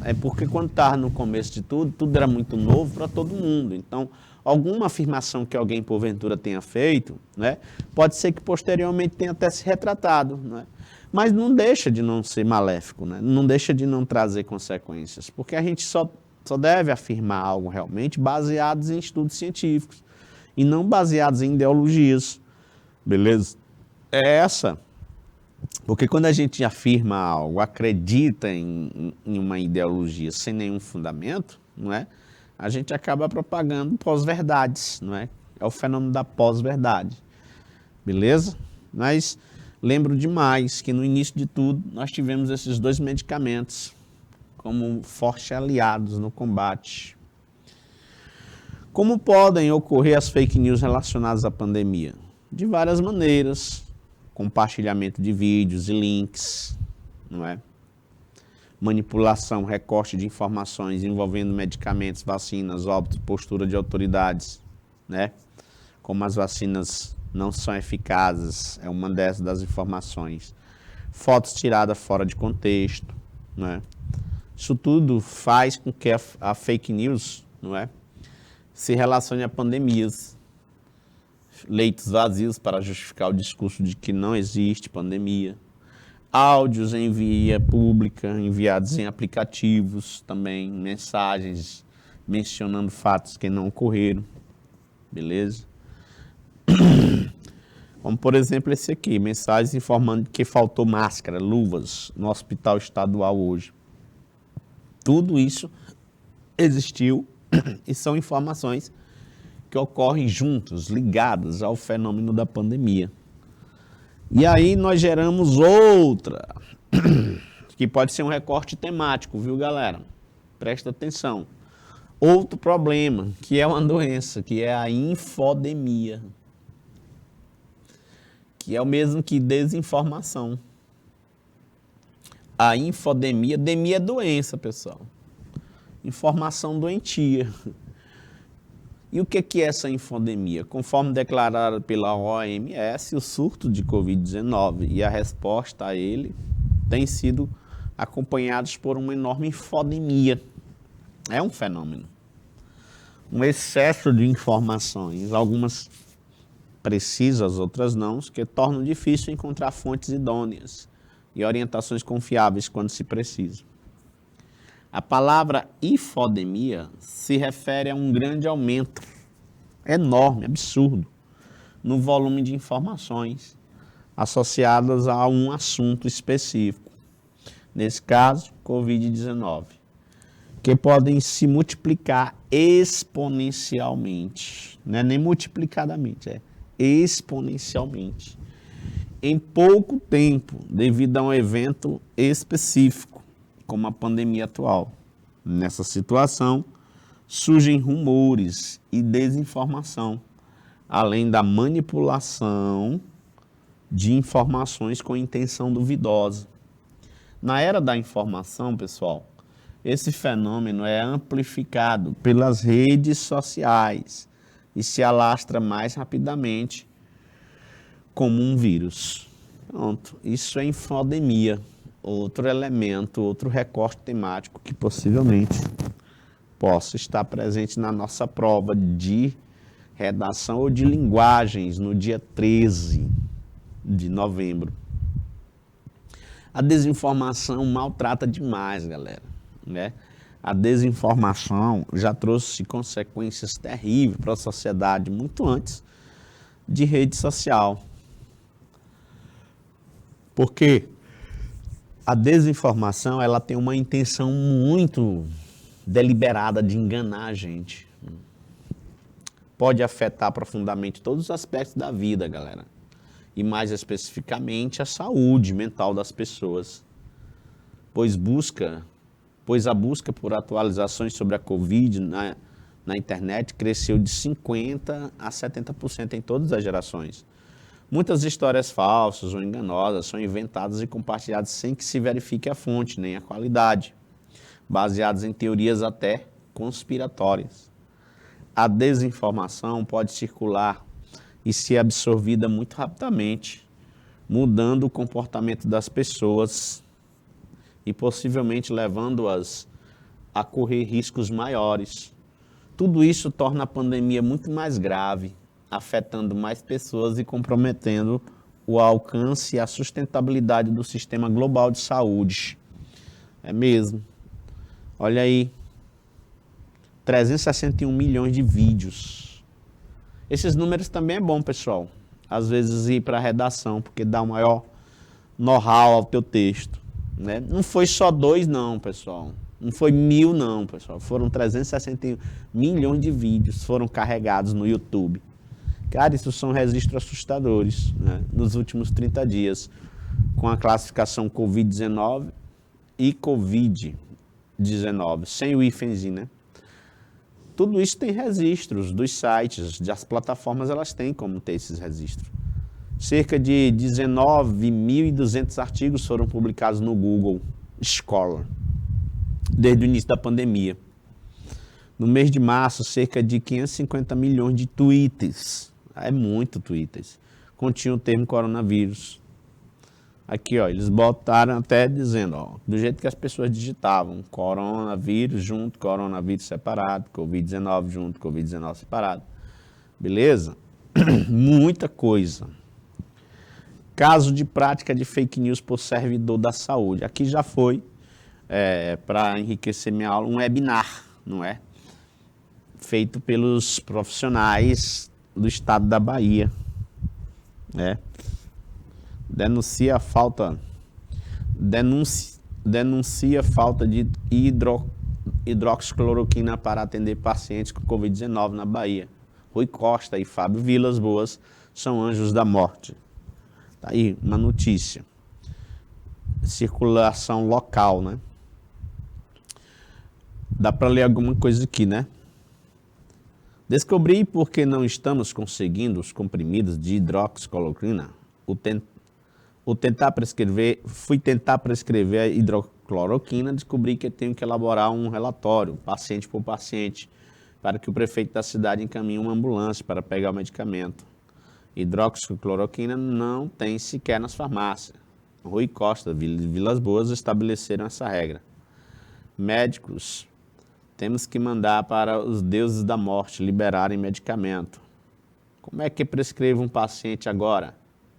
A: É porque quando estava no começo de tudo, tudo era muito novo para todo mundo. Então, alguma afirmação que alguém porventura tenha feito, né, pode ser que posteriormente tenha até se retratado, né? Mas não deixa de não ser maléfico, né? Não deixa de não trazer consequências, porque a gente só deve afirmar algo realmente baseados em estudos científicos e não baseados em ideologias, beleza? É essa. Porque quando a gente afirma algo, acredita em uma ideologia sem nenhum fundamento, não é? A gente acaba propagando pós-verdades, não é? É o fenômeno da pós-verdade, beleza? Mas lembro demais que no início de tudo nós tivemos esses dois medicamentos como fortes aliados no combate. Como podem ocorrer as fake news relacionadas à pandemia? De várias maneiras. Compartilhamento de vídeos e links, não é? Manipulação, recorte de informações envolvendo medicamentos, vacinas, óbitos, postura de autoridades, né? Como as vacinas não são eficazes, é uma dessas das informações. Fotos tiradas fora de contexto, né? Isso tudo faz com que a fake news, não é? Se relacione a pandemias. Leitos vazios para justificar o discurso de que não existe pandemia. Áudios em via pública, enviados em aplicativos também, mensagens mencionando fatos que não ocorreram, beleza? Como, por exemplo, esse aqui, mensagens informando que faltou máscara, luvas no hospital estadual hoje. Tudo isso existiu e são informações que ocorrem juntos, ligados ao fenômeno da pandemia. E aí nós geramos outra, que pode ser um recorte temático, viu, galera? Presta atenção. Outro problema, que é uma doença, que é a infodemia, que é o mesmo que desinformação. A infodemia, demia é doença, pessoal. Informação doentia. E o que é essa infodemia? Conforme declarado pela OMS, o surto de Covid-19 e a resposta a ele têm sido acompanhados por uma enorme infodemia. É um fenômeno. Um excesso de informações, algumas precisas, outras não, que tornam difícil encontrar fontes idôneas e orientações confiáveis quando se precisa. A palavra infodemia se refere a um grande aumento, enorme, absurdo, no volume de informações associadas a um assunto específico. Nesse caso, Covid-19, que podem se multiplicar exponencialmente, não é nem multiplicadamente, é exponencialmente, em pouco tempo, devido a um evento específico, como a pandemia atual. Nessa situação, surgem rumores e desinformação, além da manipulação de informações com intenção duvidosa. Na era da informação, pessoal, esse fenômeno é amplificado pelas redes sociais e se alastra mais rapidamente como um vírus. Pronto, isso é infodemia. Outro elemento, outro recorte temático que possivelmente possa estar presente na nossa prova de redação ou de linguagens no dia 13 de novembro. A desinformação maltrata demais, galera, né? A desinformação já trouxe consequências terríveis para a sociedade muito antes de rede social. Porque a desinformação, ela tem uma intenção muito deliberada de enganar a gente. Pode afetar profundamente todos os aspectos da vida, galera. E mais especificamente a saúde mental das pessoas. Pois busca pois a busca por atualizações sobre a Covid na internet cresceu de 50% a 70% em todas as gerações. Muitas histórias falsas ou enganosas são inventadas e compartilhadas sem que se verifique a fonte nem a qualidade, baseadas em teorias até conspiratórias. A desinformação pode circular e ser absorvida muito rapidamente, mudando o comportamento das pessoas e possivelmente levando-as a correr riscos maiores. Tudo isso torna a pandemia muito mais grave, afetando mais pessoas e comprometendo o alcance e a sustentabilidade do sistema global de saúde. É mesmo. Olha aí, 361 milhões de vídeos. Esses números também é bom, pessoal. Às vezes ir para a redação, porque dá um maior know-how ao teu texto. Né? Não foi só 2 não, pessoal. Não foi 1000 não, pessoal. Foram 361 milhões de vídeos foram carregados no YouTube. Cara, isso são registros assustadores, né? Nos últimos 30 dias, com a classificação Covid-19 e Covid-19, sem o hífenzinho, né? Tudo isso tem registros dos sites, das plataformas, elas têm como ter esses registros. Cerca de 19.200 artigos foram publicados no Google Scholar, desde o início da pandemia. No mês de março, cerca de 550 milhões de tweets, é muito tweets, continham o termo coronavírus. Aqui, ó, eles botaram até dizendo, ó, do jeito que as pessoas digitavam, coronavírus junto, coronavírus separado, Covid-19 junto, Covid-19 separado. Beleza? Muita coisa. Caso de prática de fake news por servidor da saúde. Aqui já foi, para enriquecer minha aula, um webinar, não é? Feito pelos profissionais do estado da Bahia. Denuncia falta de hidroxicloroquina para atender pacientes com Covid-19 na Bahia. Rui Costa e Fábio Vilas Boas são anjos da morte. Tá aí uma notícia. Circulação local, né? Dá para ler alguma coisa aqui, né? Descobri por que não estamos conseguindo os comprimidos de hidroxicloroquina. Fui tentar prescrever a hidrocloroquina, descobri que tenho que elaborar um relatório, paciente por paciente, para que o prefeito da cidade encaminhe uma ambulância para pegar o medicamento. Hidroxicloroquina não tem sequer nas farmácias. Rui Costa, Vilas Boas estabeleceram essa regra. Médicos, temos que mandar para os deuses da morte liberarem medicamento. Como é que prescrevo um paciente agora,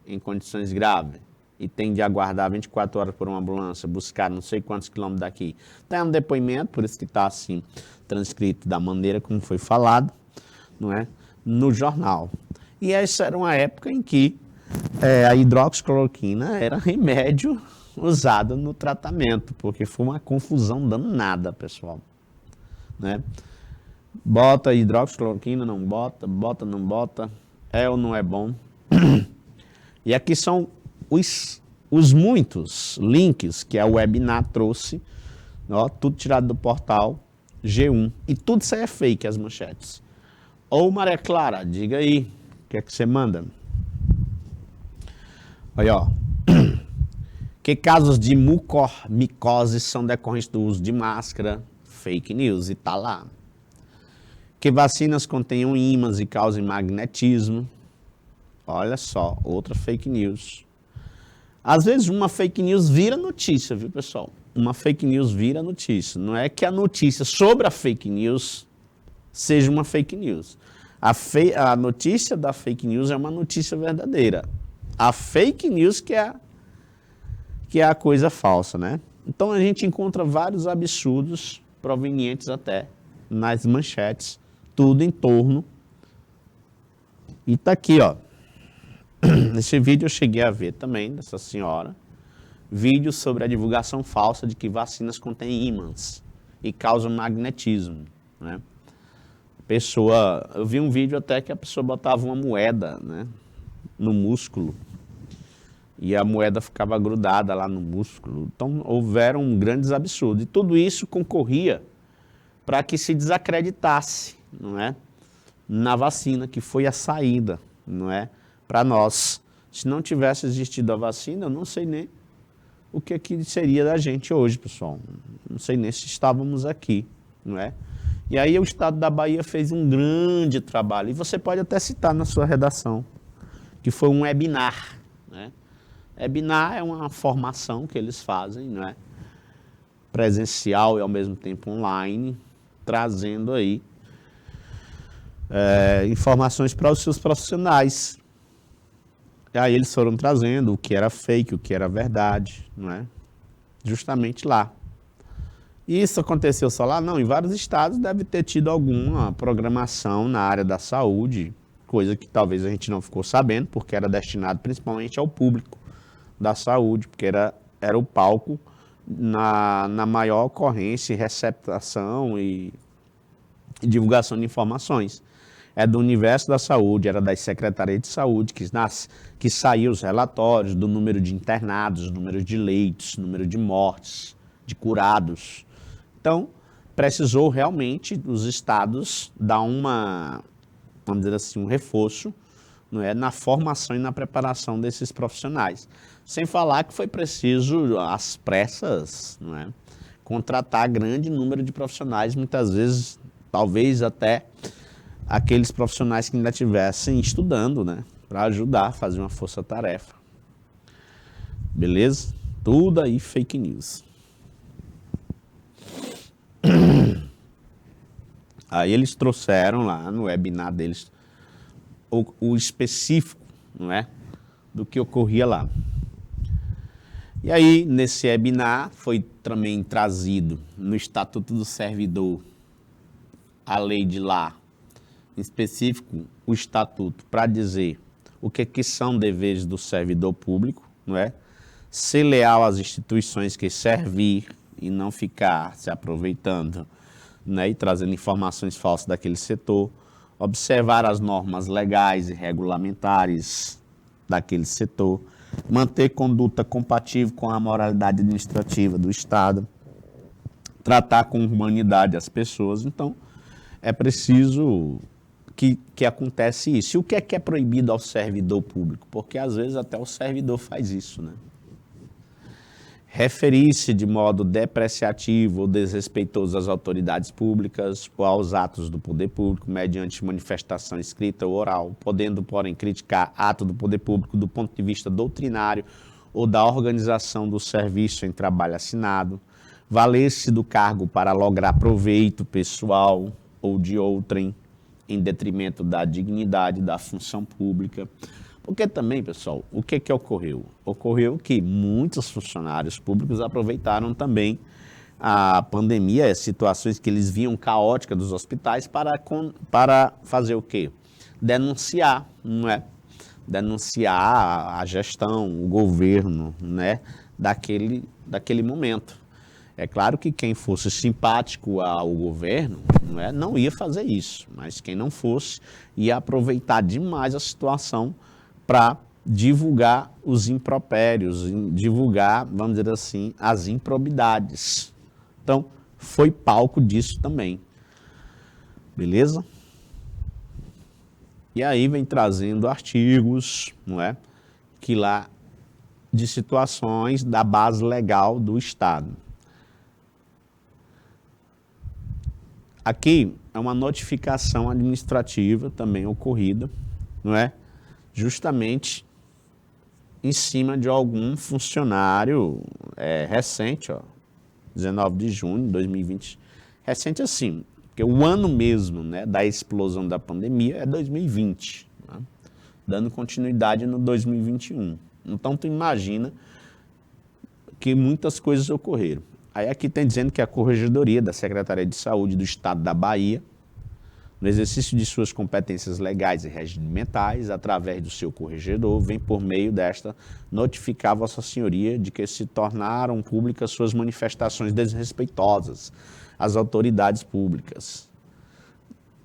A: em condições graves, e tem de aguardar 24 horas por uma ambulância, buscar não sei quantos quilômetros daqui? Tem um depoimento, por isso que está assim, transcrito da maneira como foi falado, não é? No jornal. E essa era uma época em que a hidroxicloroquina era remédio usado no tratamento, porque foi uma confusão danada, pessoal. Né? Bota hidroxicloroquina, não bota, bota, não bota, é ou não é bom? E aqui são os muitos links que a webinar trouxe, ó, tudo tirado do portal G1. E tudo isso aí é fake, as manchetes. Ô Maria Clara, diga aí, o que é que você manda? Olha, ó. Que casos de mucormicose são decorrentes do uso de máscara? Fake news, e tá lá. Que vacinas contenham ímãs e causam magnetismo? Olha só, outra fake news. Às vezes uma fake news vira notícia, viu, pessoal? Uma fake news vira notícia. Não é que a notícia sobre a fake news seja uma fake news. A notícia da fake news é uma notícia verdadeira. A fake news que é a coisa falsa, né? Então a gente encontra vários absurdos provenientes até nas manchetes, tudo em torno. E tá aqui, ó. Nesse vídeo eu cheguei a ver também, dessa senhora, vídeo sobre a divulgação falsa de que vacinas contêm ímãs e causam magnetismo, né? Eu vi um vídeo até que a pessoa botava uma moeda, né, no músculo e a moeda ficava grudada lá no músculo. Então, houveram grandes absurdos. E tudo isso concorria para que se desacreditasse, não é? Na vacina, que foi a saída, não é? Para nós. Se não tivesse existido a vacina, eu não sei nem o que seria da gente hoje, pessoal. Não sei nem se estávamos aqui, não é? E aí o Estado da Bahia fez um grande trabalho, e você pode até citar na sua redação, que foi um webinar, né? Webinar é uma formação que eles fazem, né? Presencial e ao mesmo tempo online, trazendo aí informações para os seus profissionais. E aí eles foram trazendo o que era fake, o que era verdade, não é? Justamente lá. E isso aconteceu só lá? Não, em vários estados deve ter tido alguma programação na área da saúde, coisa que talvez a gente não ficou sabendo, porque era destinado principalmente ao público da saúde, porque era o palco na maior ocorrência, receptação e divulgação de informações. É do universo da saúde, era das secretarias de saúde que saíam os relatórios do número de internados, número de leitos, número de mortes, de curados. Então, precisou realmente os estados dar vamos dizer assim, um reforço, não é, na formação e na preparação desses profissionais. Sem falar que foi preciso, às pressas, não é, contratar grande número de profissionais, muitas vezes, talvez até aqueles profissionais que ainda estivessem estudando, né, para ajudar a fazer uma força-tarefa. Beleza? Tudo aí fake news. Aí eles trouxeram lá no webinar deles o específico, não é, do que ocorria lá. E aí, nesse webinar, foi também trazido no Estatuto do Servidor a lei de lá, em específico o estatuto, para dizer o que são deveres do servidor público, não é? Ser leal às instituições que servir e não ficar se aproveitando, né, e trazendo informações falsas daquele setor, observar as normas legais e regulamentares daquele setor, manter conduta compatível com a moralidade administrativa do Estado, tratar com humanidade as pessoas. Então, é preciso que acontece isso. E o que é proibido ao servidor público? Porque às vezes até o servidor faz isso, né? Referir-se de modo depreciativo ou desrespeitoso às autoridades públicas ou aos atos do poder público mediante manifestação escrita ou oral, podendo, porém, criticar ato do poder público do ponto de vista doutrinário ou da organização do serviço em trabalho assinado, valer-se do cargo para lograr proveito pessoal ou de outrem, em detrimento da dignidade da função pública. Porque também, pessoal, o que ocorreu? Ocorreu que muitos funcionários públicos aproveitaram também a pandemia, as situações que eles viam caóticas dos hospitais para fazer o quê? Denunciar, não é? Denunciar a gestão, o governo, né, daquele momento. É claro que quem fosse simpático ao governo, não ia fazer isso, mas quem não fosse ia aproveitar demais a situação para divulgar os impropérios, divulgar, vamos dizer assim, as improbidades. Então, foi palco disso também. Beleza? E aí vem trazendo artigos, que lá de situações da base legal do Estado. Aqui é uma notificação administrativa também ocorrida, justamente em cima de algum funcionário recente, 19 de junho de 2020. Recente assim, porque o ano mesmo, da explosão da pandemia é 2020, dando continuidade no 2021. Então, tu imagina que muitas coisas ocorreram. Aí aqui tem dizendo que a Corregedoria da Secretaria de Saúde do Estado da Bahia, no exercício de suas competências legais e regimentais, através do seu corregedor, vem por meio desta notificar Vossa Senhoria de que se tornaram públicas suas manifestações desrespeitosas às autoridades públicas,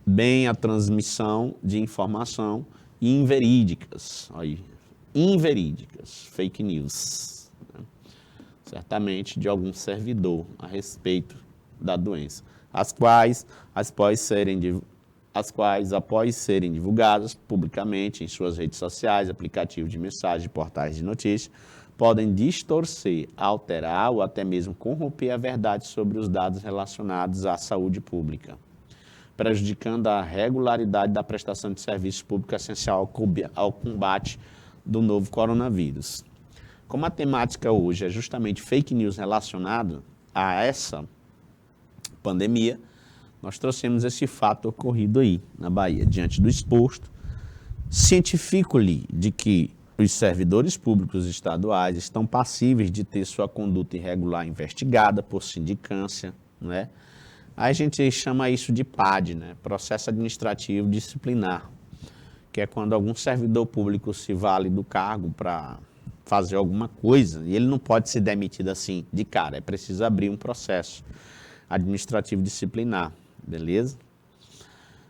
A: bem a transmissão de informação inverídicas. Aí, inverídicas, fake news, né? Certamente de algum servidor a respeito da doença, as quais, após serem divulgadas publicamente em suas redes sociais, aplicativos de mensagem, portais de notícias, podem distorcer, alterar ou até mesmo corromper a verdade sobre os dados relacionados à saúde pública, prejudicando a regularidade da prestação de serviços públicos essencial ao combate do novo coronavírus. Como a temática hoje é justamente fake news relacionado a essa pandemia, nós trouxemos esse fato ocorrido aí na Bahia, diante do exposto, cientifico-lhe de que os servidores públicos estaduais estão passíveis de ter sua conduta irregular investigada por sindicância, não é? Aí a gente chama isso de PAD, né? Processo Administrativo Disciplinar, que é quando algum servidor público se vale do cargo para fazer alguma coisa e ele não pode ser demitido assim de cara, é preciso abrir um processo administrativo disciplinar, beleza?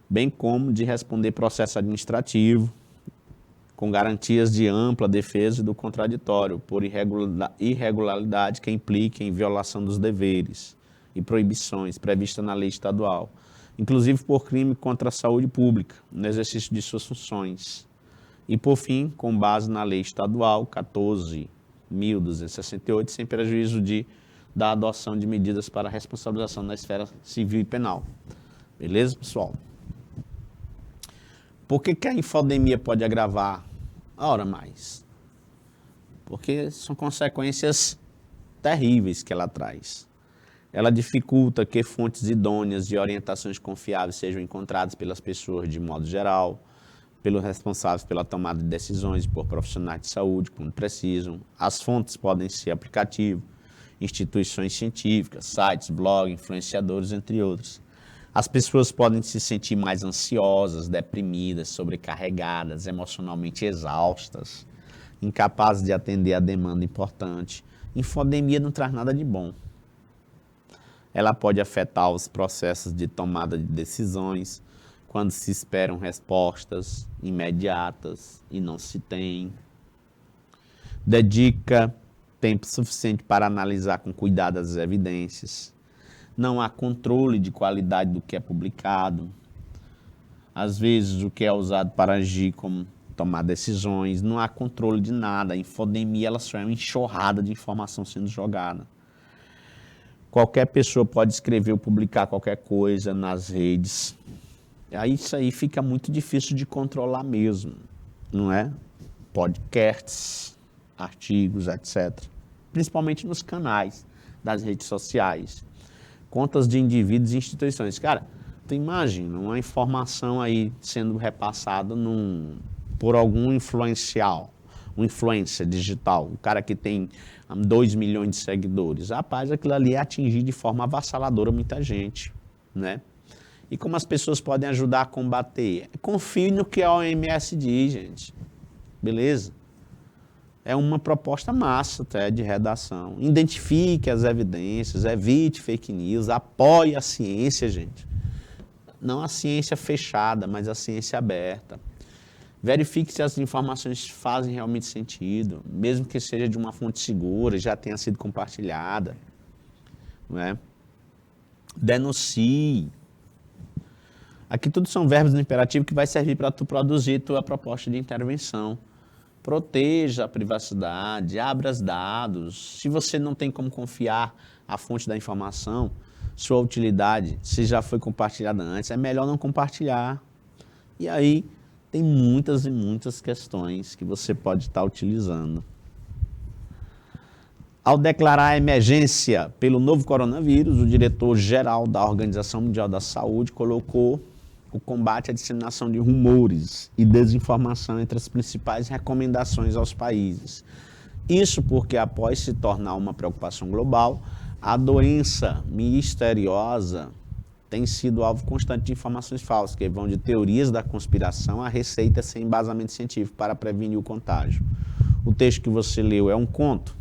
A: Bem como de responder processo administrativo com garantias de ampla defesa do contraditório por irregularidade que implique em violação dos deveres e proibições previstas na lei estadual, inclusive por crime contra a saúde pública, no exercício de suas funções. E, por fim, com base na lei estadual 14.268, sem prejuízo da adoção de medidas para responsabilização na esfera civil e penal. Beleza, pessoal? Por que a infodemia pode agravar? Ora mais. Porque são consequências terríveis que ela traz. Ela dificulta que fontes idôneas de orientações confiáveis sejam encontradas pelas pessoas de modo geral, pelos responsáveis pela tomada de decisões e por profissionais de saúde, quando precisam. As fontes podem ser aplicativos, instituições científicas, sites, blogs, influenciadores, entre outros. As pessoas podem se sentir mais ansiosas, deprimidas, sobrecarregadas, emocionalmente exaustas, incapazes de atender a demanda importante. Infodemia não traz nada de bom. Ela pode afetar os processos de tomada de decisões, quando se esperam respostas imediatas e não se tem. Dedica tempo suficiente para analisar com cuidado as evidências. Não há controle de qualidade do que é publicado. Às vezes, o que é usado para agir como tomar decisões, não há controle de nada. A infodemia ela só é uma enxurrada de informação sendo jogada. Qualquer pessoa pode escrever ou publicar qualquer coisa nas redes. Aí isso aí fica muito difícil de controlar mesmo, não é? Podcasts, artigos, etc. Principalmente nos canais das redes sociais. Contas de indivíduos e instituições. Cara, tu imagina uma informação aí sendo repassada por algum influencial, um influencer digital, um cara que tem 2 milhões de seguidores. Rapaz, aquilo ali é atingir de forma avassaladora muita gente, né? E como as pessoas podem ajudar a combater? Confie no que a OMS diz, gente. Beleza? É uma proposta massa até de redação. Identifique as evidências, evite fake news, apoie a ciência, gente. Não a ciência fechada, mas a ciência aberta. Verifique se as informações fazem realmente sentido, mesmo que seja de uma fonte segura, já tenha sido compartilhada. Não é? Denuncie. Aqui tudo são verbos no imperativo que vai servir para tu produzir tua proposta de intervenção. Proteja a privacidade, abra os dados. Se você não tem como confiar a fonte da informação, sua utilidade, se já foi compartilhada antes, é melhor não compartilhar. E aí tem muitas e muitas questões que você pode estar utilizando. Ao declarar a emergência pelo novo coronavírus, o diretor-geral da Organização Mundial da Saúde colocou o combate à disseminação de rumores e desinformação entre as principais recomendações aos países. Isso porque, após se tornar uma preocupação global, a doença misteriosa tem sido alvo constante de informações falsas, que vão de teorias da conspiração a receitas sem embasamento científico para prevenir o contágio. O texto que você leu é um conto?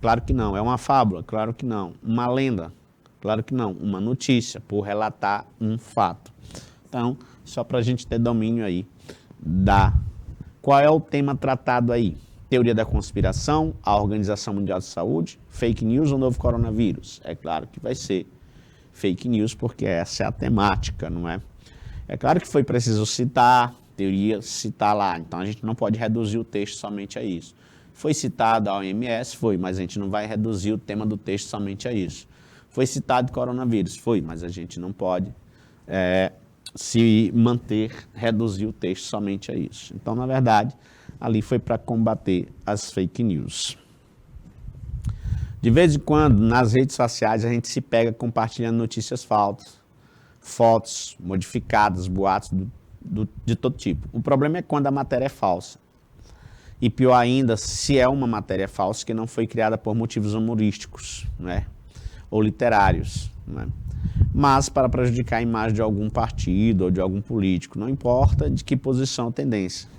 A: Claro que não. É uma fábula? Claro que não. Uma lenda? Claro que não. Uma notícia, por relatar um fato. Então, só para a gente ter domínio aí Qual é o tema tratado aí? Teoria da conspiração, a Organização Mundial de Saúde, fake news ou novo coronavírus? É claro que vai ser fake news, porque essa é a temática, não é? É claro que foi preciso citar, teoria citar lá, então a gente não pode reduzir o texto somente a isso. Foi citada a OMS? Foi, mas a gente não vai reduzir o tema do texto somente a isso. Foi citado coronavírus? Foi, mas a gente não pode se manter, reduzir o texto somente a isso. Então, na verdade, ali foi para combater as fake news. De vez em quando, nas redes sociais, a gente se pega compartilhando notícias falsas, fotos modificadas, boatos de todo tipo. O problema é quando a matéria é falsa. E pior ainda, se é uma matéria falsa que não foi criada por motivos humorísticos, né? Ou literários, né? Mas para prejudicar a imagem de algum partido ou de algum político, não importa de que posição ou tendência.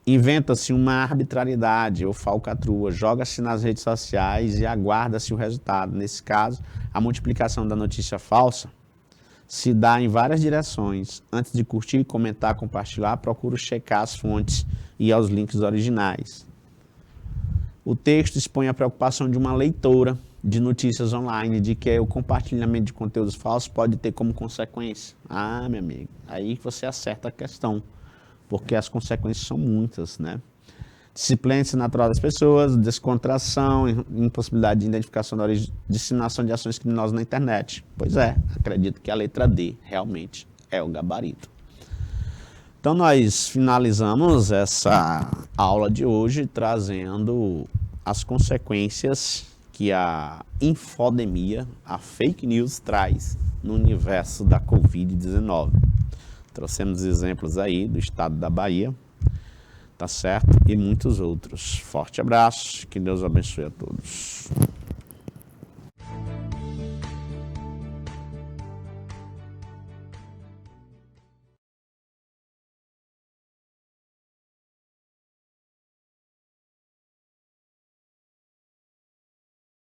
A: Inventa-se uma arbitrariedade ou falcatrua, joga-se nas redes sociais e aguarda-se o resultado. Nesse caso, a multiplicação da notícia falsa se dá em várias direções. Antes de curtir, comentar, compartilhar, procuro checar as fontes e aos links originais. O texto expõe a preocupação de uma leitora de notícias online, de que o compartilhamento de conteúdos falsos pode ter como consequência. Ah, meu amigo, aí você acerta a questão, porque as consequências são muitas, né? Disciplina natural das pessoas, descontração, impossibilidade de identificação da origem, disseminação de ações criminosas na internet. Pois é, acredito que a letra D realmente é o gabarito. Então nós finalizamos essa aula de hoje trazendo as consequências que a infodemia, a fake news traz no universo da Covid-19. Trouxemos exemplos aí do estado da Bahia, tá certo? E muitos outros. Forte abraço, que Deus abençoe a todos.